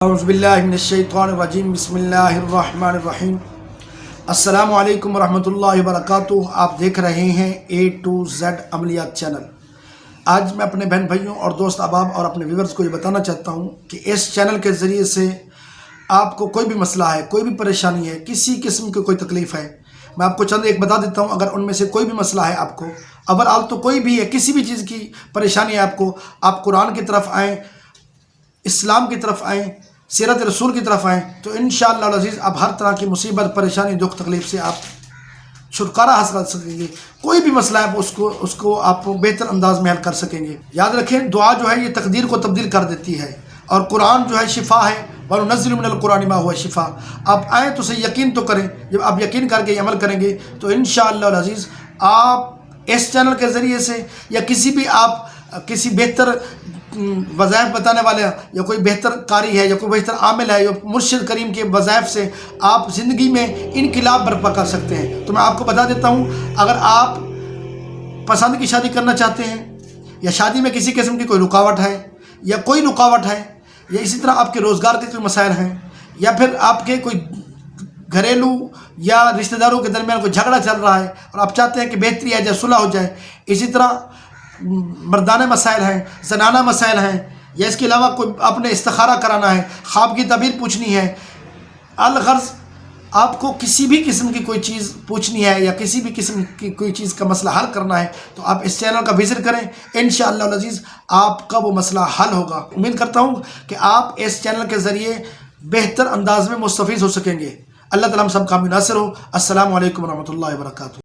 اعوذ باللہ من الشیطان الرجیم بسم اللہ الرحمن الرحیم السلام ورحمۃ اللہ وبرکاتہ۔ آپ دیکھ رہے ہیں A to Z عملیات چینل۔ آج میں اپنے بہن بھائیوں اور دوست احباب اور اپنے ویورز کو یہ بتانا چاہتا ہوں کہ اس چینل کے ذریعے سے آپ کو کوئی بھی مسئلہ ہے، کوئی بھی پریشانی ہے، کسی قسم کی کوئی تکلیف ہے، میں آپ کو چند ایک بتا دیتا ہوں۔ اگر ان میں سے کوئی بھی مسئلہ ہے آپ کو، اوورآل تو کوئی بھی ہے، کسی بھی چیز کی پریشانی ہے آپ قرآن کی طرف آئیں، اسلام کی طرف آئیں، سیرت رسول کی طرف آئیں تو انشاءاللہ العزیز آپ ہر طرح کی مصیبت، پریشانی، دکھ، تکلیف سے آپ چھٹکارا حاصل کر سکیں گے۔ کوئی بھی مسئلہ ہے اس کو آپ بہتر انداز میں حل کر سکیں گے۔ یاد رکھیں، دعا جو ہے یہ تقدیر کو تبدیل کر دیتی ہے، اور قرآن جو ہے شفا ہے۔ وَنُنَزِّلُ مِنَ الْقُرْآنِ مَا هُوَ شِفَاءٌ۔ آپ آئیں تو صحیح یقین تو کریں۔ جب آپ یقین کر کے عمل کریں گے تو انشاءاللہ العزیز آپ اس چینل کے ذریعے سے یا کسی بہتر وظائف بتانے والے یا کوئی بہتر قاری ہے یا کوئی بہتر عامل ہے یا مرشد کریم کے وظائف سے آپ زندگی میں انقلاب برپا کر سکتے ہیں۔ تو میں آپ کو بتا دیتا ہوں، اگر آپ پسند کی شادی کرنا چاہتے ہیں یا شادی میں کسی قسم کی کوئی رکاوٹ ہے یا کوئی رکاوٹ ہے، یا اسی طرح آپ کے روزگار کے کوئی مسائل ہیں، یا پھر آپ کے کوئی گھریلو یا رشتہ داروں کے درمیان کوئی جھگڑا چل رہا ہے اور آپ چاہتے ہیں کہ بہتری آ جائے، صلح ہو جائے، اسی طرح مردانہ مسائل ہیں، زنانہ مسائل ہیں، یا اس کے علاوہ کوئی آپ نے استخارہ کرانا ہے، خواب کی تعبیر پوچھنی ہے، الغرض آپ کو کسی بھی قسم کی کوئی چیز پوچھنی ہے یا کسی بھی قسم کی کوئی چیز کا مسئلہ حل کرنا ہے تو آپ اس چینل کا وزٹ کریں۔ انشاءاللہ العزیز آپ کا وہ مسئلہ حل ہوگا۔ امید کرتا ہوں کہ آپ اس چینل کے ذریعے بہتر انداز میں مستفید ہو سکیں گے۔ اللہ تعالیٰ ہم سب کا ناصر ہو۔ السلام علیکم ورحمۃ اللہ وبرکاتہ۔